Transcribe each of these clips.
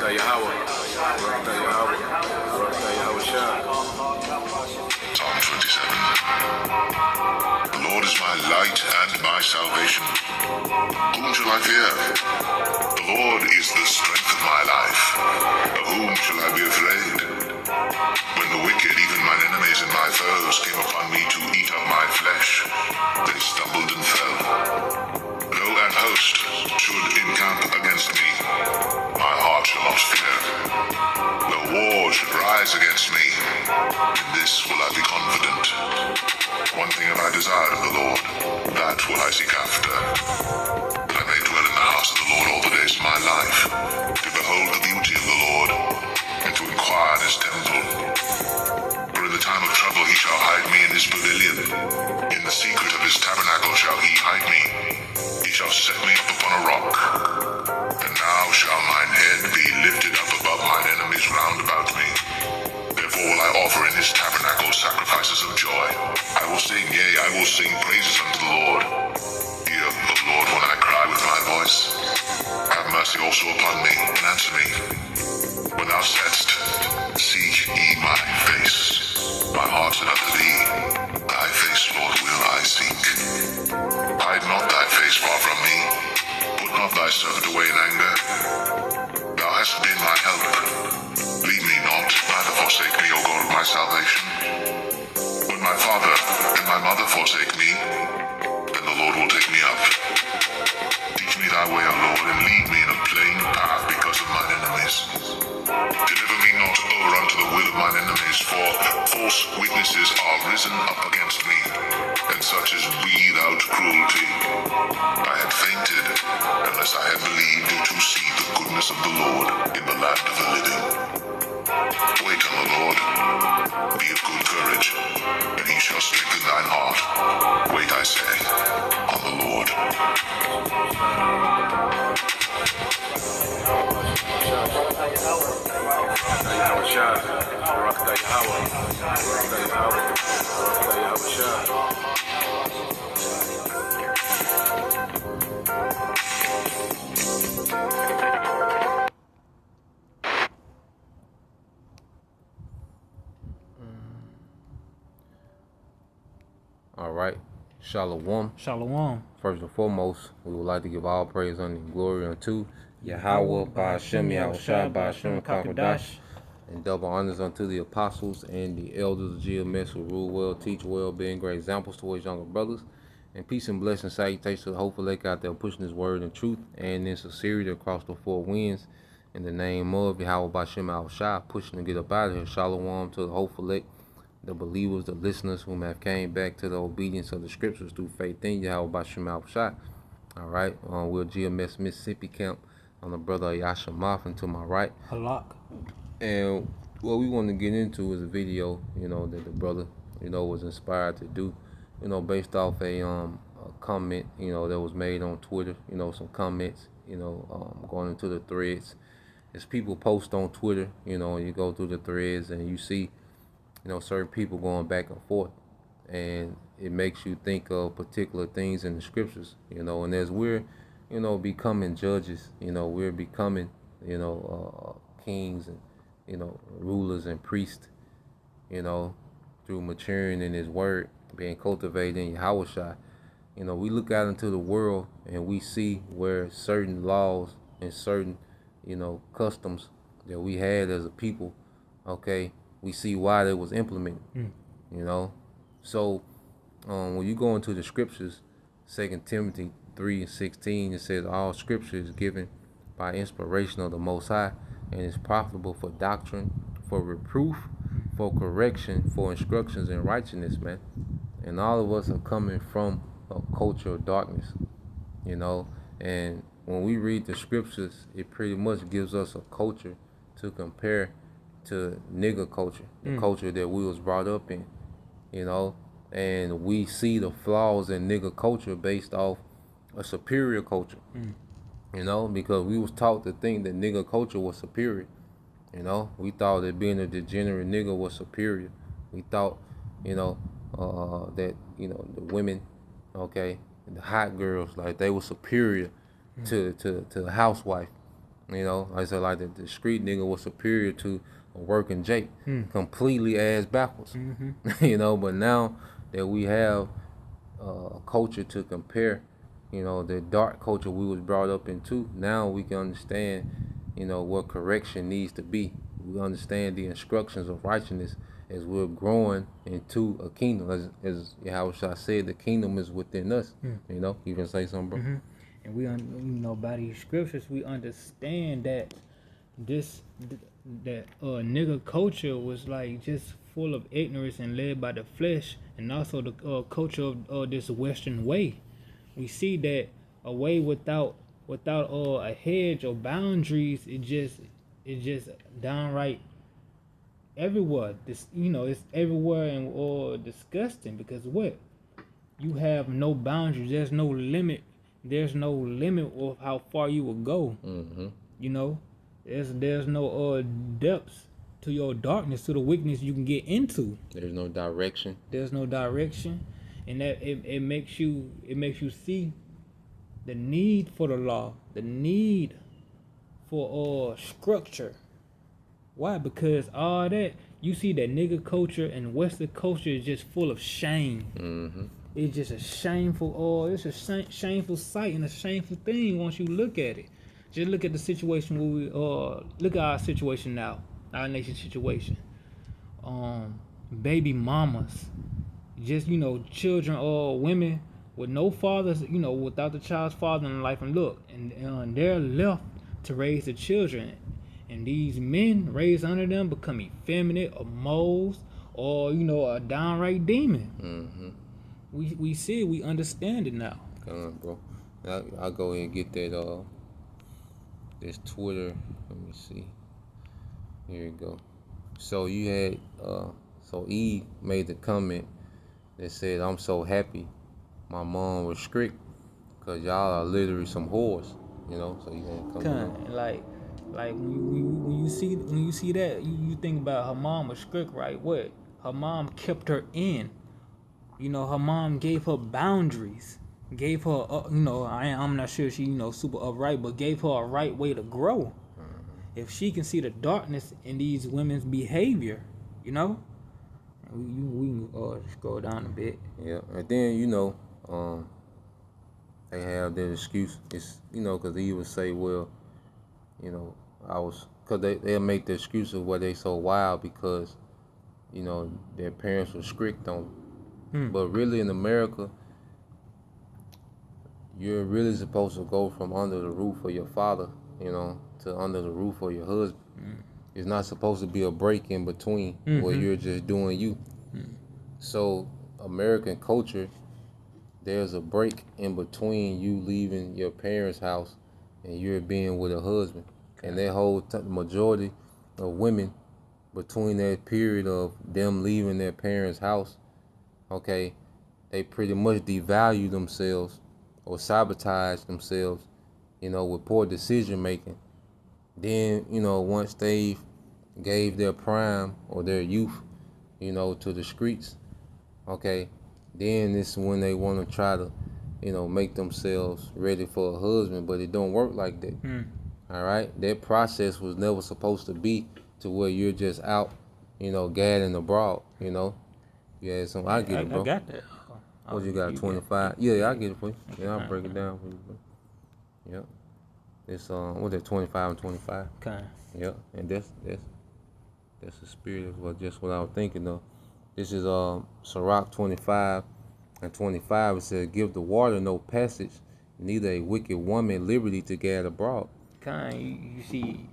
Psalm 27. The Lord is my light and my salvation. Whom shall I fear? The Lord is the strength of my life. Of whom shall I be afraid? When the wicked, even mine enemies and my foes, came upon me to eat up my flesh, they stumbled and fell. Though an host should encamp against me, my heart shall not fear. Though war should rise against me, in this will I be confident. One thing have I desired of the Lord, that will I seek after, that I may dwell in the house of the Lord all the days of my life, to behold the beauty of the Lord, and to inquire in his temple. For in the time of trouble he shall hide me in his pavilion. In the secret of his tabernacle shall he hide me. He shall set me up upon a rock. And now shall mine head be lifted up above mine enemies round about me. Therefore will I offer in his tabernacle sacrifices of joy. I will sing, yea, I will sing praises unto the Lord. Hear, O Lord, when I cry with my voice. Have mercy also upon me, and answer me. When thou saidst, seek ye my face, my heart said unto thee, thy face, Lord, will I seek. Hide not thy face far from me. Put not thy servant away in anger. Thou hast been my help. Leave me not, neither forsake me, O God of my salvation. When my father and my mother forsake me, then the Lord will take me up. Teach me thy way, O Lord, and lead me in a plain path because of mine enemies. Deliver me not over unto the will of mine enemies, for false witnesses are risen up against me, and such as breathe out cruelty. I had fainted, unless I had believed to see the goodness of the Lord in the land of the living. Wait on the Lord, be of good courage, and he shall strengthen thine heart. Wait, I say, on the Lord. All right, Shalom. Shalom. First and foremost, we would like to give all praise and glory unto Yahweh, Ba'ashem, Yahushua, Ba'ashem, Kakadash, and double honors unto the apostles and the elders of GMS who rule well, teach well, being great examples towards younger brothers. And peace and blessing, salutations to the hopeful lake out there pushing his word and truth and in sincerity across the four winds. In the name of Yahweh, Ba'ashem, Yahushua, pushing to get up out of here. Shalom to the hopeful lake, the believers, the listeners whom have came back to the obedience of the scriptures through faith in Yahweh Ba'ashem Yahushua. All right, we're GMS Mississippi camp on the brother Yasha Moffin to my right. Halak. And what we want to get into is a video, that the brother, was inspired to do, based off a comment, that was made on Twitter, some comments, going into the threads. As people post on Twitter, and you go through the threads and you see, certain people going back and forth, and it makes you think of particular things in the scriptures, and as we're, becoming judges, we're becoming, kings and, rulers and priests, through maturing in his word, being cultivated in Yahushua. We look out into the world and we see where certain laws and certain, customs that we had as a people, okay, we see why they was implemented, So when you go into the scriptures, 2 Timothy 3:16, it says all scripture is given by inspiration of the Most High and is profitable for doctrine, for reproof, for correction, for instructions in righteousness, man. And all of us are coming from a culture of darkness, and when we read the scriptures, it pretty much gives us a culture to compare to nigger culture, the culture that we was brought up in, and we see the flaws in nigger culture based off a superior culture, because we was taught to think that nigger culture was superior, we thought that being a degenerate nigger was superior. We thought, that, the women, okay, the hot girls, like they were superior to the housewife, You know, I said like the street nigga was superior to a working Jake, completely ass backwards. You know, but now that we have a culture to compare, you know, the dark culture we was brought up into, now we can understand, you know, what correction needs to be. We understand the instructions of righteousness as we're growing into a kingdom. As how I said, the kingdom is within us. You know, you can say something, bro. And we, you know, by these scriptures, we understand that that nigga culture was like just full of ignorance and led by the flesh, and also the culture of this Western way. We see that a way without a hedge or boundaries, it just downright everywhere. This, you know, it's everywhere and disgusting, because what, you have no boundaries. There's no limit. There's no limit of how far you will go. You know, there's no depths to your darkness, to the weakness you can get into. There's no direction. There's no direction, and that it makes you see the need for the law, the need for structure. Why? Because all that, you see that nigga culture and Western culture is just full of shame. It's just a shameful, it's a shameful sight and a shameful thing once you look at it. Just look at the situation where we, look at our situation now, our nation's situation. Baby mamas, just, you know, children or women with no fathers, you know, without the child's father in life, and look, and they're left to raise the children. And these men raised under them become effeminate or moles or, you know, a downright demon. We see it, we understand it now. Come on, bro. I'll go ahead and get that this Twitter. Let me see. Here you go. So you had so Eve made the comment that said, "I'm so happy my mom was strict, cause y'all are literally some whores." You know, so you had to come. Like when you see that, you think about her mom was strict, right? What? Her mom kept her in. You know, her mom gave her boundaries, gave her, you know, I'm not sure she, you know, super upright, but gave her a right way to grow. If she can see the darkness in these women's behavior, you know, we can scroll down a bit. Yeah, and then, you know, they have their excuse. It's, you know, because they would say, well, you know, because they'll make the excuse of why they so wild because, you know, their parents were strict on them. But really in America, you're really supposed to go from under the roof of your father, you know, to under the roof of your husband. It's not supposed to be a break in between where you're just doing you. So American culture, there's a break in between you leaving your parents' house and you're being with a husband. And that whole majority of women, between that period of them leaving their parents' house, okay, they pretty much devalue themselves or sabotage themselves, you know, with poor decision making. Then, you know, once they've gave their prime or their youth, you know, to the streets, okay, then it's when they want to try to, you know, make themselves ready for a husband, but it don't work like that. All right, that process was never supposed to be to where you're just out, you know, gadding abroad, you know. Yeah, so I get it, bro. I got that. What you got, 25? Yeah, I get it for you. Yeah, I'll break it down for you, bro. Yep. It's what's that, 25 and 25? Okay. Yep. And that's the spirit of just what I was thinking of. This is Sirach 25 and 25. It says, "Give the water no passage, neither a wicked woman liberty to gad abroad." You see,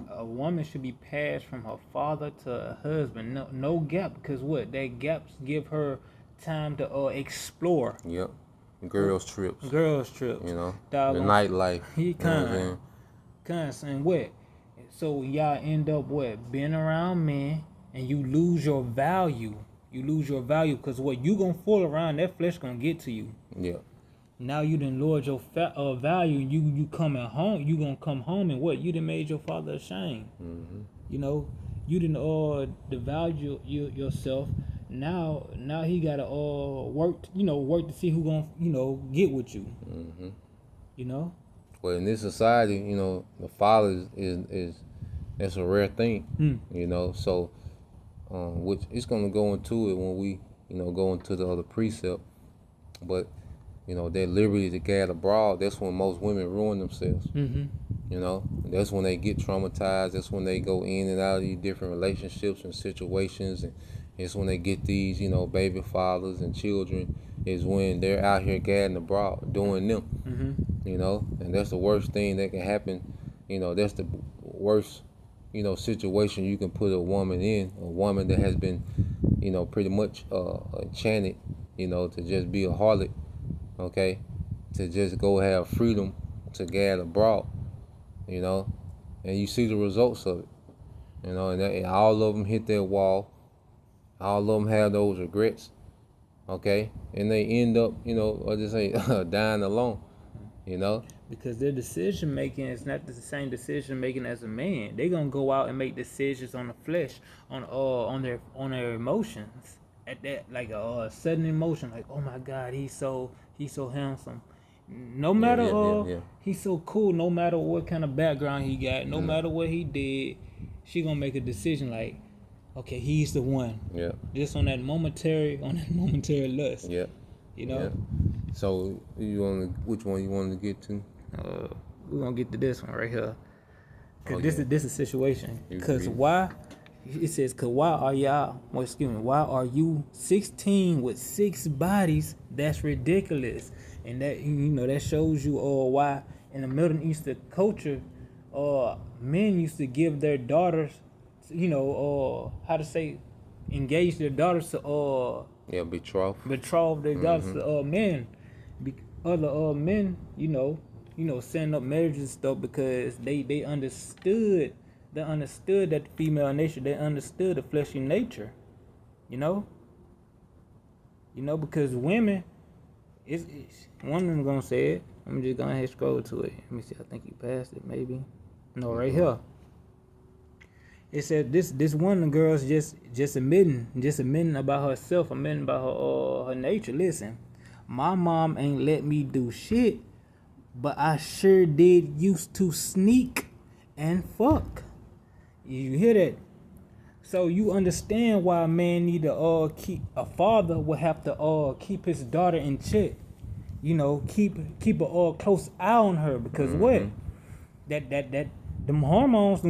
a woman should be passed from her father to her husband. No gap, because what? That gaps give her time to explore. Yep. Girls trips. You know. The nightlife. He saying what? So y'all end up what? Being around men, and you lose your value. Because what? You gonna fool around, that flesh gonna get to you. Yeah. Now you done lowered your value. You coming home. You gonna come home and what? You done made your father ashamed. You know, you didn't devalue yourself. Now he gotta work. You know, work to see who gonna get with you. You know, But in this society, you know, the father is that's a rare thing, you know. So, which it's gonna go into it when we, you know, go into the other precept. But you know, that liberty to gad abroad, that's when most women ruin themselves. You know, that's when they get traumatized. That's when they go in and out of these different relationships and situations, and it's when they get these, you know, baby fathers and children. Is when they're out here gadding abroad, doing them. You know, and that's the worst thing that can happen. You know, that's the worst, you know, situation you can put a woman in. A woman that has been, you know, pretty much enchanted, you know, to just be a harlot, okay, to just go have freedom to gad abroad, you know, and you see the results of it, you know, and all of them hit that wall. All of them have those regrets, okay, and they end up, you know, or just say dying alone, you know. Because their decision making is not the same decision making as a man. They gonna go out and make decisions on the flesh, on their emotions. At that, like a sudden emotion, like, oh my God, he's so handsome. No matter he's so cool. No matter what kind of background he got, no matter what he did, she gonna make a decision like, okay, he's the one. Yeah. Just on that momentary lust. Yeah. You know. Yeah. So which one you want to get to? We're gonna get to this one right here. Cause Oh, this yeah. is a situation. You Cause read it. why? It says, cause why are y'all? Well, excuse me. Why are you 16 with 6 bodies? That's ridiculous. And that, you know, that shows you why in the Middle Eastern culture, men used to give their daughters, you know, how to say, engage their daughters to Yeah, betroth. betroth their daughters to men. Other men, you know, setting up marriages and stuff because they understood that female nature, they understood the fleshy nature, you know, because women, it's one of them gonna say it. I'm just gonna ahead scroll to it. Let me see. I think you passed it, maybe. No, right here. It said this one of the girls just admitting about herself, admitting about her nature. Listen, my mom ain't let me do shit, but I sure did used to sneak and fuck. You hear that? So you understand why a man need to keep, a father would have to keep his daughter in check. You know, keep a close eye on her because what? That them hormones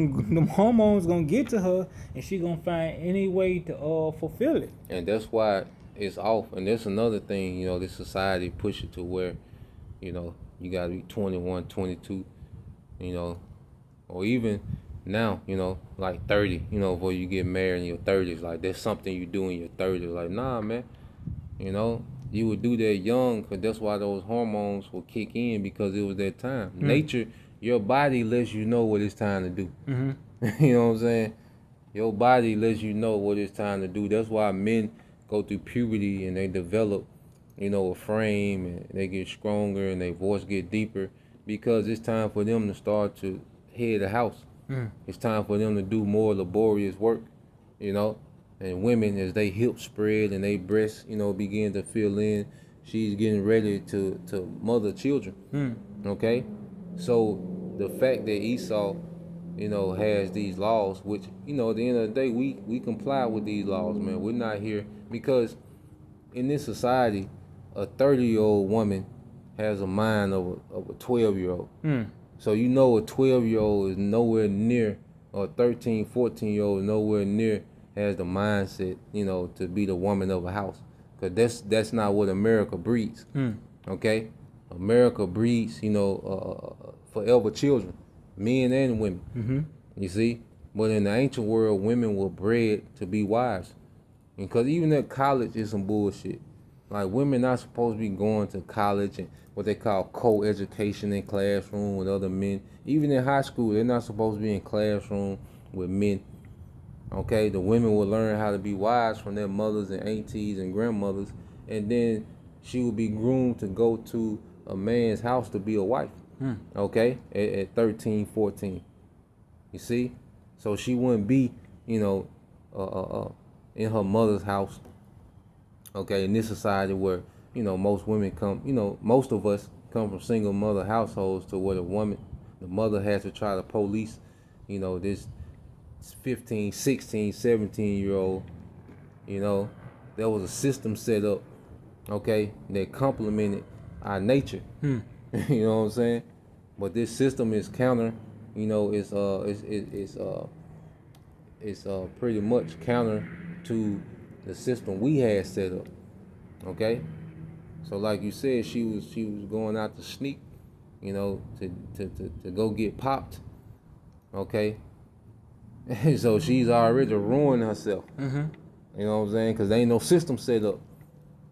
gonna get to her, and she gonna find any way to fulfill it. And that's why it's off. And that's another thing, you know, this society push it to where, you know, you gotta be 21, 22, you know, or even now, you know, like 30, you know, before you get married in your 30s. Like, there's something you do in your 30s. Like, nah, man, you know, you would do that young because that's why those hormones will kick in because it was that time. Nature, your body lets you know what it's time to do. You know what I'm saying? Your body lets you know what it's time to do. That's why men go through puberty and they develop, you know, a frame and they get stronger and their voice get deeper because it's time for them to start to head the house. It's time for them to do more laborious work, you know. And women, as they hips spread and they breasts, you know, begin to fill in, she's getting ready to mother children. Okay? So the fact that Esau, you know, has these laws, which, you know, at the end of the day, we comply with these laws, man. We're not here because in this society, a 30-year-old woman has a mind of a 12-year-old. So you know a 12-year-old is nowhere near, or a 13, 14-year-old is nowhere near has the mindset, you know, to be the woman of a house. Because that's not what America breeds, okay? America breeds, you know, forever children, men and women, you see? But in the ancient world, women were bred to be wives. Because even at college is some bullshit. Like, women not supposed to be going to college and what they call co-education in classroom with other men. Even in high school, they're not supposed to be in classroom with men. Okay, the women will learn how to be wives from their mothers and aunties and grandmothers, and then she will be groomed to go to a man's house to be a wife. Okay, at 13, 14. You see? So she wouldn't be, you know, in her mother's house. Okay, in this society where, you know, most women come, you know, most of us come from single mother households to where the mother has to try to police, this 15, 16, 17-year-old. There was a system set up, okay, that complemented our nature. You know what I'm saying? But this system is counter, it's pretty much counter to the system we had set up. Okay? So like you said, she was going out to sneak, to go get popped. Okay? So she's already ruined herself. You know what I'm saying? Because there ain't no system set up.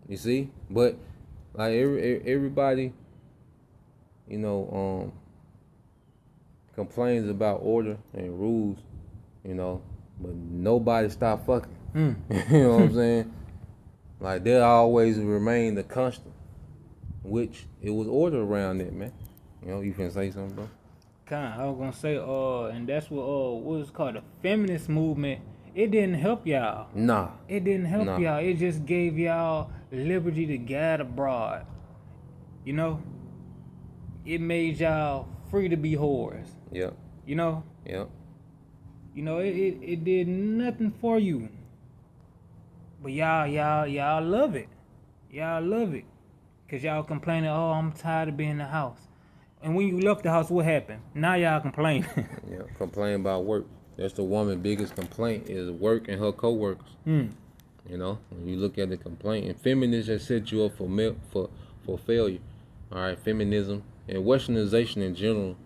You see? But like everybody, complains about order and rules, but nobody stop fucking. You know what I'm saying? Like there always remain the constant, which it was order around it, man. You can say something, bro. I was gonna say, and that's what was called the feminist movement. It didn't help y'all. Nah. It didn't help y'all. It just gave y'all liberty to gad abroad. It made y'all free to be whores. Yep. Yep. It did nothing for you. But y'all love it. Y'all love it. Cause y'all complaining, oh, I'm tired of being in the house. And when you left the house, what happened? Now y'all complaining. Yeah, complain about work. That's the woman's biggest complaint is work and her co-workers. When you look at the complaint, and feminism just set you up for failure. All right, feminism and westernization in general,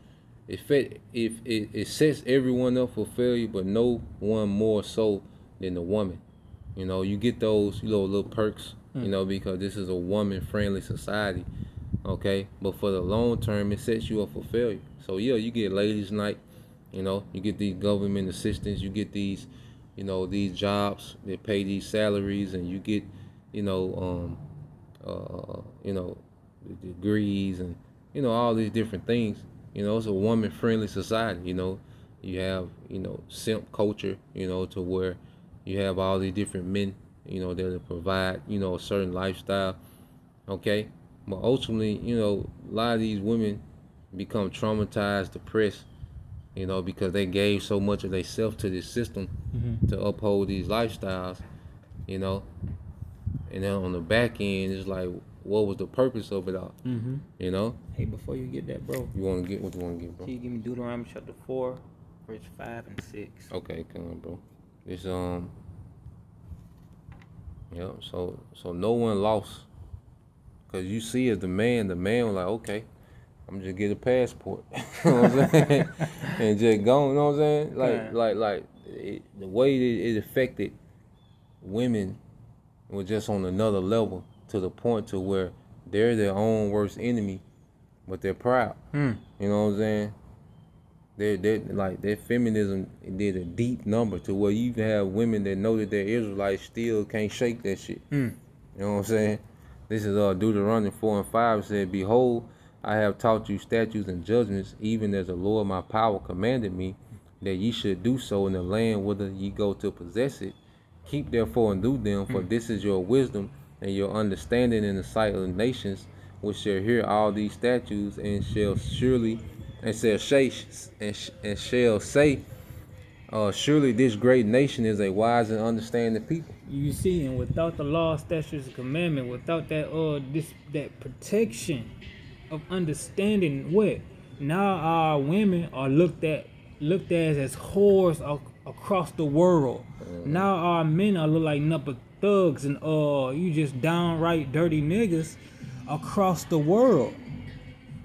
it sets everyone up for failure, but no one more so than the woman. You get those little perks, because this is a woman-friendly society, okay? But for the long term, it sets you up for failure. So yeah, you get ladies' night, you get these government assistance, you get these, these jobs that pay these salaries, and you get, degrees and, all these different things. It's a woman-friendly society. You have, simp culture, to where you have all these different men, that provide, a certain lifestyle, okay? But ultimately, a lot of these women become traumatized, depressed, because they gave so much of themselves to this system to uphold these lifestyles, and then on the back end, it's like, what was the purpose of it all? Hey, before you get that, bro. What you want to get, bro? Can you give me Deuteronomy chapter 4, verse 5 and 6? Okay, come on, bro. It's so no one lost, cause you see as the man was like, okay, I'm just get a passport, you know what I'm saying, and just go, you know what I'm saying, the way it affected women was just on another level, to the point to where they're their own worst enemy, but they're proud. You know what I'm saying? They're like, their feminism did a deep number to where you even have women that know that they're Israelites still can't shake that shit. You know what I'm saying? This is Deuteronomy 4 and 5 said, behold, I have taught you statutes and judgments, even as the Lord my power commanded me, that ye should do so in the land whither ye go to possess it. Keep therefore and do them, for this is your wisdom and your understanding in the sight of the nations, which shall hear all these statutes, and shall surely say, surely this great nation is a wise and understanding people. You see, and without the law, statutes, and commandment, without that that protection of understanding, what now our women are looked at as whores across the world. Now our men are look like nothing thugs and you just downright dirty niggas across the world.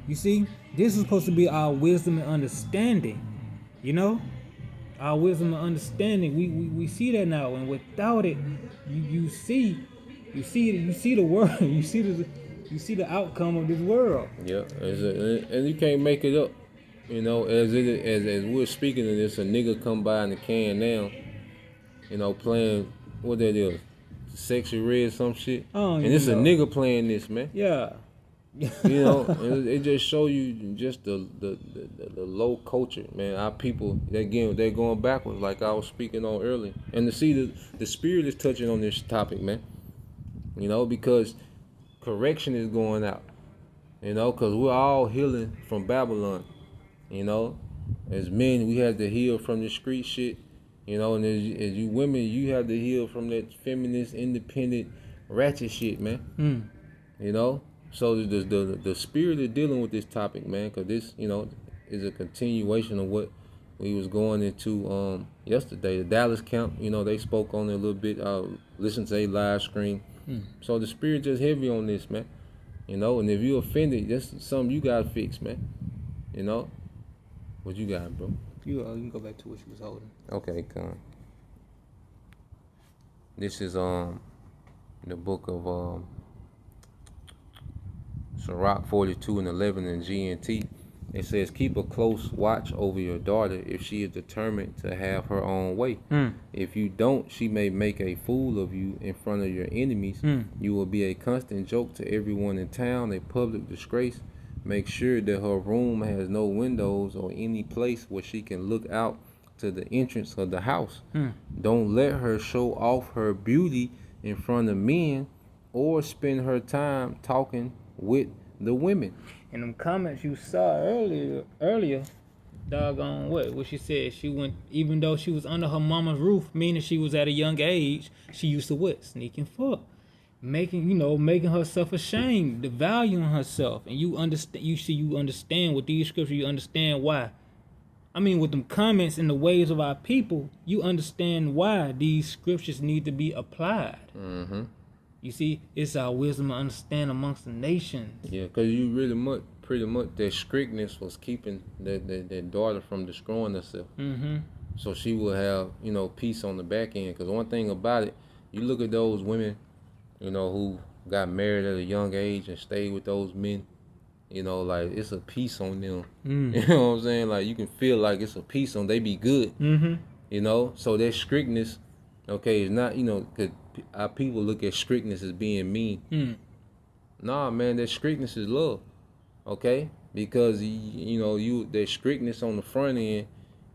You see, this is supposed to be our wisdom and understanding. Our wisdom and understanding. We see that now, and without it, you see the world. You see the outcome of this world. Yeah, and you can't make it up. As we're speaking of this, a nigga come by in the can now, playing what that is, Sexy Red, some shit. And it's a nigga playing this, man. Yeah. It just show you just the low culture, man. Our people, they're going backwards, like I was speaking on earlier. And to see the spirit is touching on this topic, man. Because correction is going out. You know, because we're all healing from Babylon. You know, as men, we had to heal from the street shit. You know, and as you women, you have to heal from that feminist, independent, ratchet shit, man. You know, so the spirit of dealing with this topic, man, because this, you know, is a continuation of what we was going into yesterday. The Dallas camp, you know, they spoke on it a little bit. Listened to a live stream. So the spirit just heavy on this, man. You know, and if you offended, that's something you gotta fix, man. You know, what you got, bro? You can go back to what you was holding. Okay, come. This is the book of Sirach 42:11 in GNT. It says, keep a close watch over your daughter if she is determined to have her own way. If you don't, she may make a fool of you in front of your enemies. You will be a constant joke to everyone in town, a public disgrace. Make sure that her room has no windows or any place where she can look out to the entrance of the house. Don't let her show off her beauty in front of men or spend her time talking with the women. In them comments you saw earlier, doggone what she said, she went, even though she was under her mama's roof, meaning she was at a young age, she used to what? Sneak and fuck. Making herself ashamed, devaluing herself. And you understand with these scriptures, you understand why. I mean, with them comments and the ways of our people, you understand why these scriptures need to be applied. You see, it's our wisdom to understand amongst the nations. Yeah, because you pretty much, that strictness was keeping that daughter from destroying herself. So she will have, you know, peace on the back end. Because one thing about it, you look at those women, you know, who got married at a young age and stayed with those men, you know, like, it's a peace on them. You know what I'm saying? Like, you can feel like it's a peace on, they be good. You know, so that strictness, okay, is not, you know, because our people look at strictness as being mean. Nah, man, that strictness is love, okay? Because, you know, that strictness on the front end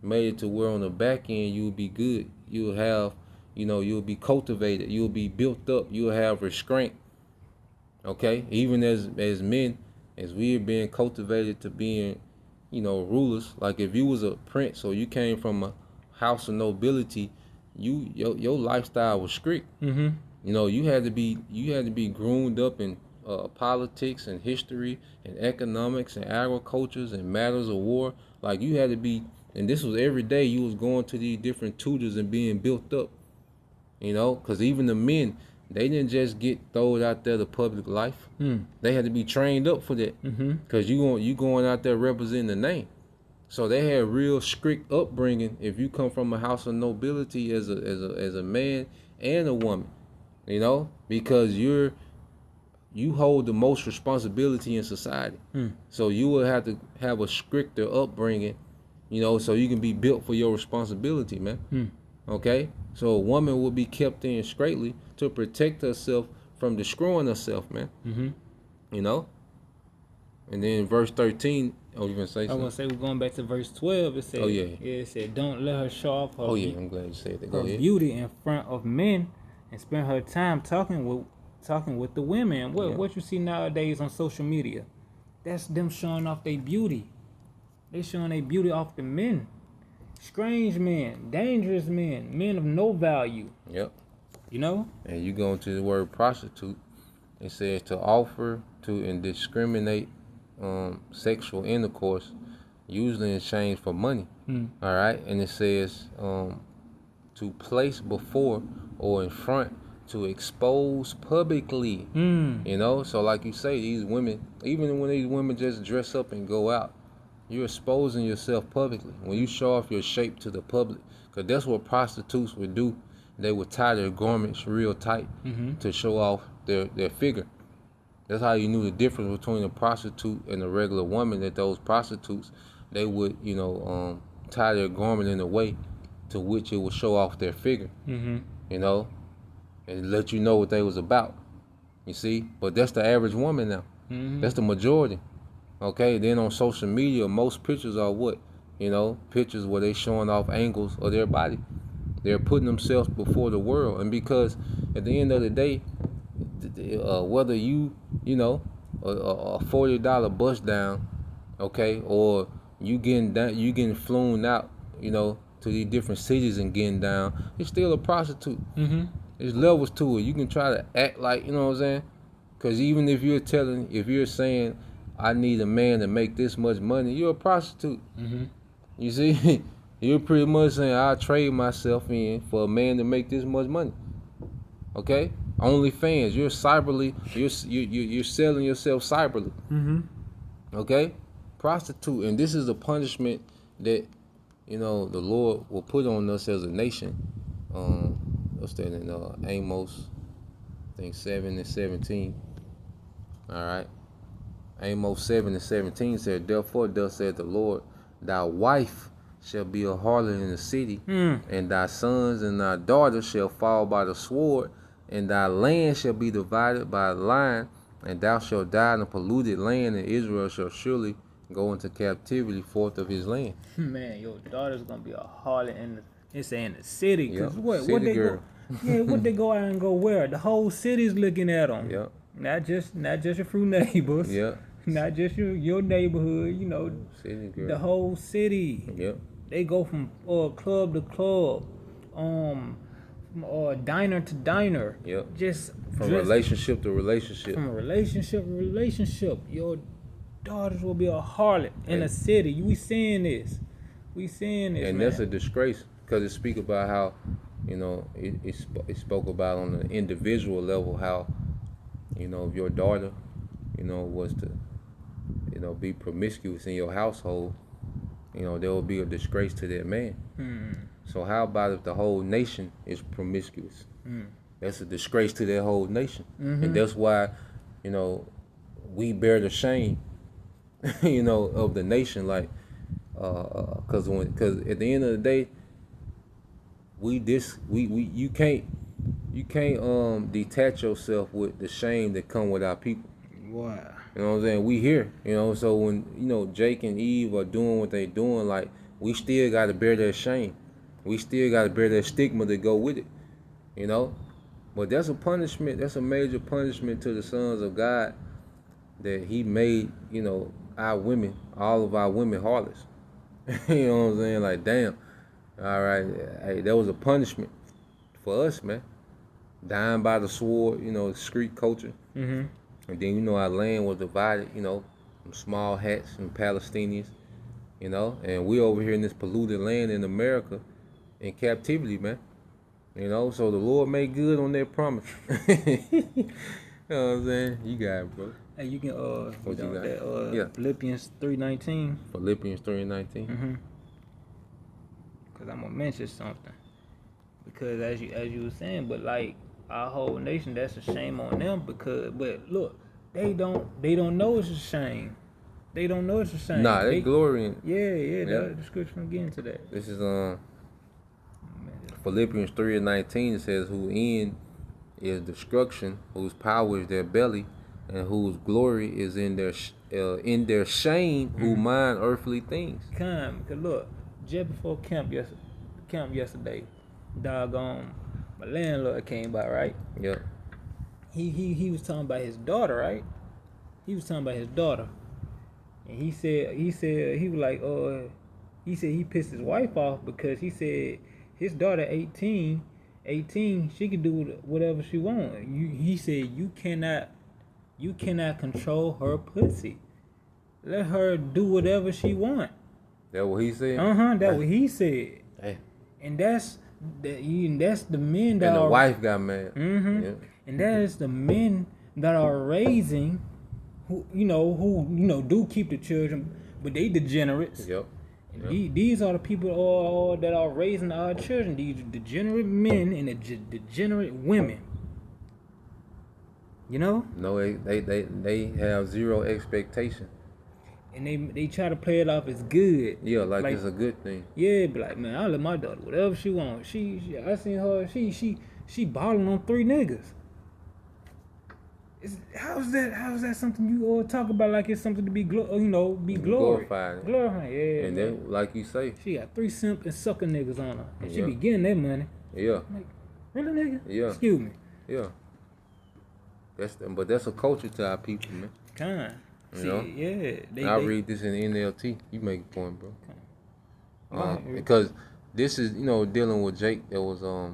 made it to where on the back end you'll be good. You'll have, you know, you'll be cultivated. You'll be built up. You'll have restraint, okay? Even as men, as we're being cultivated to being, you know, rulers. Like if you was a prince or you came from a house of nobility, your lifestyle was strict. You know, you had to be groomed up in politics and history and economics and agricultures and matters of war. Like you had to be, and this was every day. You was going to these different tutors and being built up. You know, because even the men, they didn't just get thrown out there to public life. They had to be trained up for that. Because you going out there representing the name. So they had real strict upbringing if you come from a house of nobility as a man and a woman, you know, because you hold the most responsibility in society. So you will have to have a stricter upbringing, you know, so you can be built for your responsibility, man. Okay? So a woman will be kept in straitly to protect herself from destroying herself, man. You know? And then verse 13, oh, you gonna say something? I was gonna say, we're going back to verse 12. It said, it said, don't let her show off her, I'm glad you said that. Go ahead. beauty in front of men and spend her time talking with the women. What you see nowadays on social media, that's them showing off their beauty. They showing their beauty off the men. Strange men, dangerous men of no value. Yep. You know? And you go into the word prostitute, it says to offer to indiscriminate sexual intercourse, usually in exchange for money. All right, and it says to place before or in front, to expose publicly. You know, so like you say, these women, even when these women just dress up and go out, you're exposing yourself publicly when you show off your shape to the public, because that's what prostitutes would do. They would tie their garments real tight to show off their figure. That's how you knew the difference between a prostitute and a regular woman, that those prostitutes, they would, you know, tie their garment in a way to which it would show off their figure, you know, and let you know what they was about, you see. But that's the average woman now. That's the majority, okay? Then on social media, most pictures are what? You know, pictures where they showing off angles of their body. They're putting themselves before the world. And because at the end of the day, whether you know, a $40 bus down, okay, or you getting flown out, to these different cities and getting down, it's still a prostitute. Mm-hmm. There's levels to it. You can try to act like, you know what I'm saying? Because even if you're saying, I need a man to make this much money, you're a prostitute. Mm-hmm. You see? You're pretty much saying, I'll trade myself in for a man to make this much money. Okay? OnlyFans, you're selling yourself cyberly. Mm-hmm. Okay? Prostitute. And this is a punishment that, the Lord will put on us as a nation. What's that in Amos, I think 7 and 17. Alright. Amos 7 and 17 said, Therefore thus said the Lord, thy wife shall be a harlot in the city, and thy sons and thy daughters shall fall by the sword, and thy land shall be divided by a lion, and thou shalt die in a polluted land, and Israel shall surely go into captivity forth of his land. Man, your daughter's gonna be a harlot in the city. Cause Yep. what City they girl. go? What they go out and go where? The whole city's looking at them. Yep. Not just your few neighbors. Yep. Not just your neighborhood. City girl. The whole city. Yep. They go from club to club, diner to diner. Yep. Just From relationship to relationship. From relationship to relationship. Your daughters will be a harlot in a city. We seeing this. And man. That's a disgrace, because it speak about how, it spoke about on an individual level how, if your daughter, was to, be promiscuous in your household, there will be a disgrace to that man. So how about if the whole nation is promiscuous? That's a disgrace to that whole nation. And that's why, we bear the shame, of the nation, like, because at the end of the day, you can't detach yourself with the shame that come with our people. Wow. You know what I'm saying? We here, so when, Jake and Eve are doing what they doing, like, we still got to bear that shame. We still got to bear that stigma that go with it, But that's a punishment. That's a major punishment to the sons of God, that he made, our women, all of our women harlots. You know what I'm saying? Like, damn. All right. Hey, that was a punishment for us, man. Dying by the sword, street culture. Mm-hmm. And then, our land was divided, from small hats and Palestinians, and we over here in this polluted land in America in captivity, man. So the Lord made good on that promise. You know what I'm saying? You got it, bro. Hey, you can What you got? that Philippians 3:19. Philippians 3:19. Mm-hmm. Cause I'm gonna mention something. Because as you were saying, but like our whole nation, that's a shame on them. But look, they don't know it's a shame. They don't know it's a shame. Nah, they glorying. Yeah. The scripture I'm getting to that. This is Philippians 3:19. It says, "Whose end is destruction, whose power is their belly, and whose glory is in their shame, who mind earthly things." Cause look, just before camp yesterday, doggone, my landlord came by, right? Yeah. He was talking about his daughter, right? He was talking about his daughter, and he said he was like, he said he pissed his wife off because he said his daughter 18, she can do whatever she want. He said you cannot control her pussy. Let her do whatever she want. That what he said? That's what he said. Hey. And that's the men that And the are, wife got mad. Mm-hmm. Yeah. And that is the men that are raising, who do keep the children, but they degenerates. Yep. And these are the people that are raising our children. These degenerate men and the degenerate women. No, they have zero expectation. And they try to play it off as good. Yeah, like it's a good thing. Yeah, but like, man, I'll let my daughter whatever she wants. I seen her. She balling on 3 niggas. How's that something you all talk about like it's something to be glorified? Glorified, yeah. And then, like you say, she got 3 simp and sucker niggas on her, and she Yeah. be getting that money. Yeah. Like, really, nigga? Yeah. Excuse me. Yeah. But that's a culture to our people, man. Kind. You See, know? yeah. And I read this in the NLT. You make a point, bro. Okay. Because this is, dealing with Jake. There was a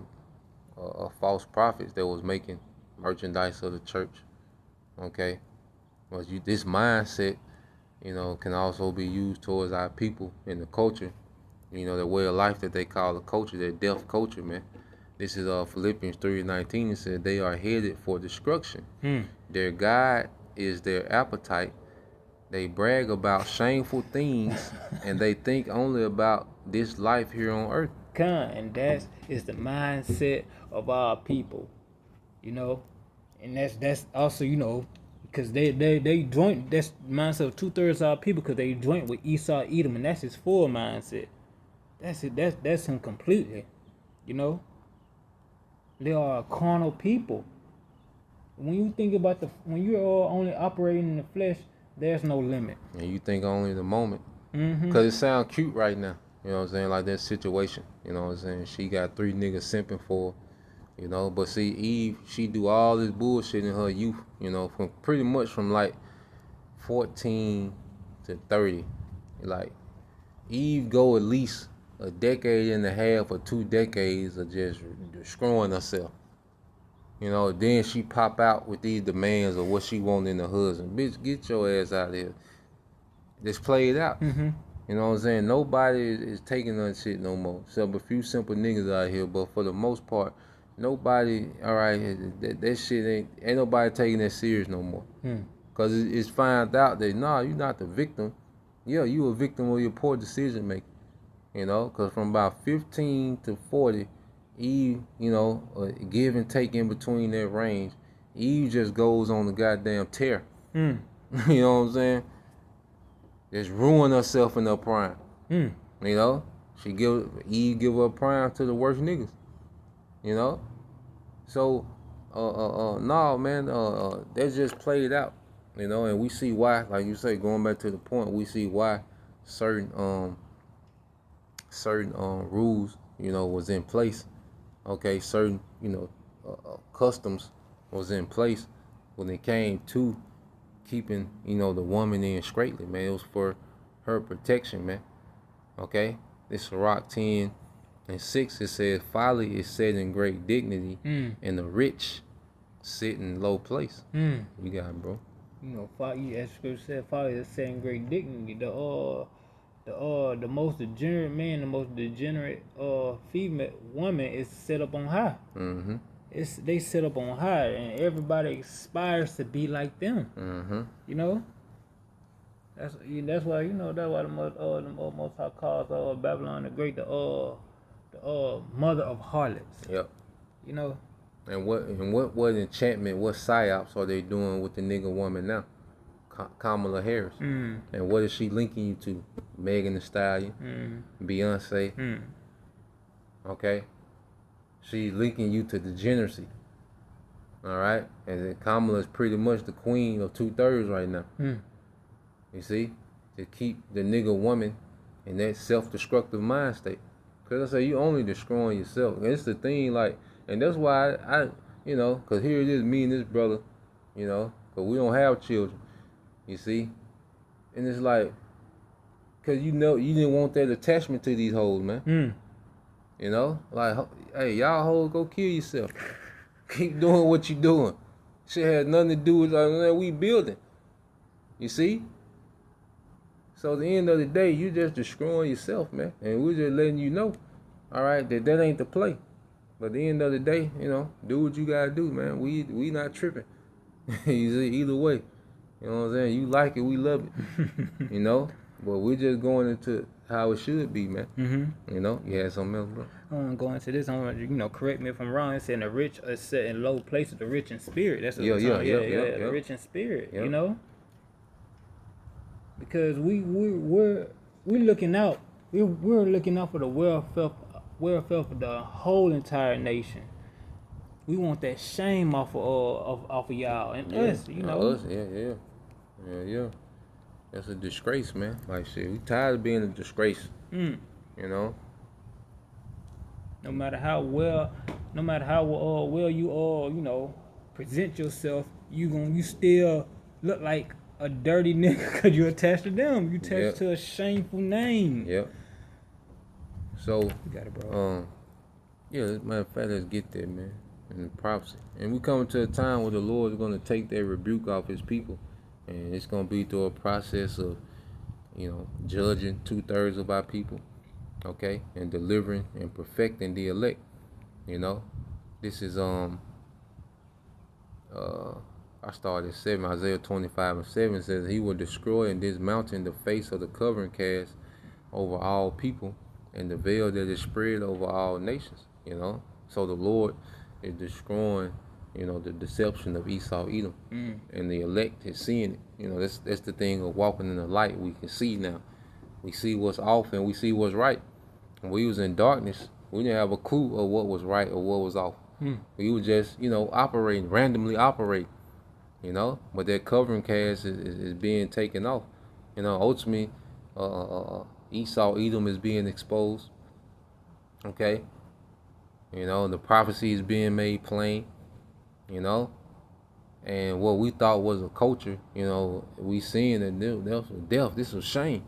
false prophet that was making merchandise of the church. Okay, but this mindset, can also be used towards our people in the culture. The way of life that they call the culture, that death culture, man. This is Philippians 3:19. It said they are headed for destruction. Their God is their appetite. They brag about shameful things, and they think only about this life here on earth. And that is the mindset of our people, and that's also because they joint. That's mindset of 2/3 of our people because they joint with Esau Edom, and that's his full mindset. That's it. That's him completely. They are a carnal people. When you think about when you're only operating in the flesh, there's no limit. And you think only the moment. Mm-hmm. Because it sounds cute right now. You know what I'm saying? Like that situation. You know what I'm saying? She got 3 niggas simping for her. But see, Eve, she do all this bullshit in her youth. From pretty much from like 14 to 30. Like, Eve go at least a decade and a half or 2 decades of just destroying herself. Then she pop out with these demands of what she want in a husband. Bitch, get your ass out of here. Just play it out. Mm-hmm. You know what I'm saying? Nobody is taking that shit no more. Except a few simple niggas out here, but for the most part, nobody, that shit ain't nobody taking that serious no more. Because it's found out that, you're not the victim. Yeah, you a victim of your poor decision making. Because from about 15 to 40, Eve, give and take in between that range, Eve just goes on the goddamn tear. You know what I'm saying? Just ruin herself in her prime. Eve give her prime to the worst niggas. So, no, man, that's just played out. And we see why, like you say, going back to the point, we see why certain rules, was in place. Okay, certain, customs was in place when it came to keeping, the woman in straitly, man. It was for her protection, man. Okay? This Sirach 10:6, it says, folly is set in great dignity, and the rich sit in low place. You got it, bro. Folly, as Scripture said, folly is set in great dignity. The most degenerate man, the most degenerate female woman is set up on high. Mm-hmm. They set up on high, and everybody aspires to be like them. Mm-hmm. That's why that's why the Most High calls Babylon the Great the mother of harlots. Yep. And what enchantment, what psyops are they doing with the nigga woman now? Kamala Harris. And what is she linking you to? Megan Thee Stallion, Beyonce. Okay? She's linking you to degeneracy. Alright? And then Kamala is pretty much the queen of 2/3 right now. You see? To keep the nigga woman in that self-destructive mind state. Because I say you only destroying yourself. And it's the thing, like, and that's why I because here it is, me and this brother, because we don't have children. You see? And it's like, because you didn't want that attachment to these hoes, man. Like, hey, y'all hoes, go kill yourself. Keep doing what you doing. Shit has nothing to do with we building. You see? So at the end of the day, you just destroying yourself, man. And we're just letting you know, all right, that ain't the play. But at the end of the day, do what you gotta do, man. We not tripping. You see, either way. You know what I'm saying? You like it, we love it. But we're just going into how it should be, man. You had something else, bro? I'm going to this. I'm gonna, correct me if I'm wrong. It's saying the rich are set in low places, the rich in spirit. That's what the rich in spirit. Because we're looking out. We're looking out for the welfare of the whole entire nation. We want that shame off of y'all and us. Us, yeah. That's a disgrace, man. Like shit, we tired of being a disgrace. No matter how well you present yourself, you still look like a dirty nigga because you attached to them. You attached Yep. to a shameful name. Yep. So, You got it, bro. yeah, as a matter of fact, let's get there, man. And the prophecy. And we coming to a time where the Lord is going to take that rebuke off his people. And it's going to be through a process of, judging 2/3 of our people, okay? And delivering and perfecting the elect, This is, I started at 7, Isaiah 25:7 says, he will destroy in this mountain the face of the covering cast over all people and the veil that is spread over all nations, So the Lord is destroying, the deception of Esau, Edom, and the elect is seeing it. That's the thing of walking in the light. We can see now. We see what's off and we see what's right. When we was in darkness, we didn't have a clue of what was right or what was off. We were just, randomly operating, But that covering cast is being taken off. Ultimately, Esau, Edom is being exposed. Okay? The prophecy is being made plain. And what we thought was a culture, we seeing that was death. This was shame.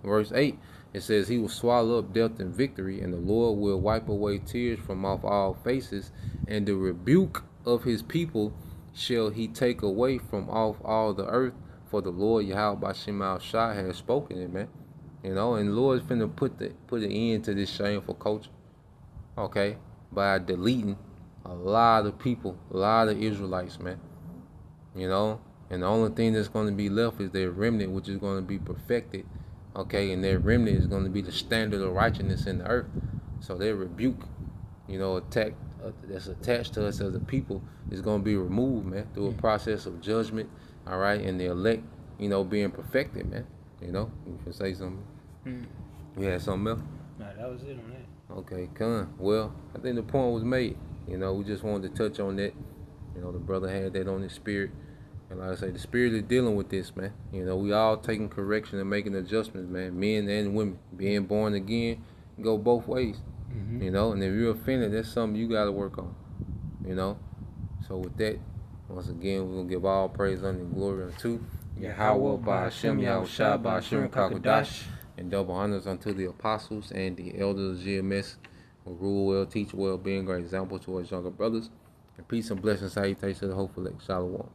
Verse 8, it says, he will swallow up death in victory, and the Lord will wipe away tears from off all faces, and the rebuke of his people shall he take away from off all the earth, for the Lord Yahweh B'Shem Al-Shai has spoken it, man. And the Lord's finna put an end to this shameful culture, okay, by deleting a lot of people, a lot of Israelites, man. And the only thing that's going to be left is their remnant, which is going to be perfected, okay, and their remnant is going to be the standard of righteousness in the earth. So their rebuke, attack that's attached to us as a people is going to be removed, man, through a process of judgment, all right, and the elect, being perfected, man. You can say something. You had something else? Nah, that was it on that. Okay, come. Well, I think the point was made. We just wanted to touch on that. The brother had that on his spirit. And like I say, the spirit is dealing with this, man. We all taking correction and making adjustments, man. Men and women. Being born again, go both ways. And if you're offended, that's something you got to work on. So with that, once again, we're going to give all praise and glory unto Yahweh, Ba'Shem, Yahushua, Ba'Shem, Kakadash, and double honors unto the apostles and the elders of GMS, who rule well, teach well, being great example to our younger brothers. And peace and blessings, salutations to the hopeful elect. Shalom.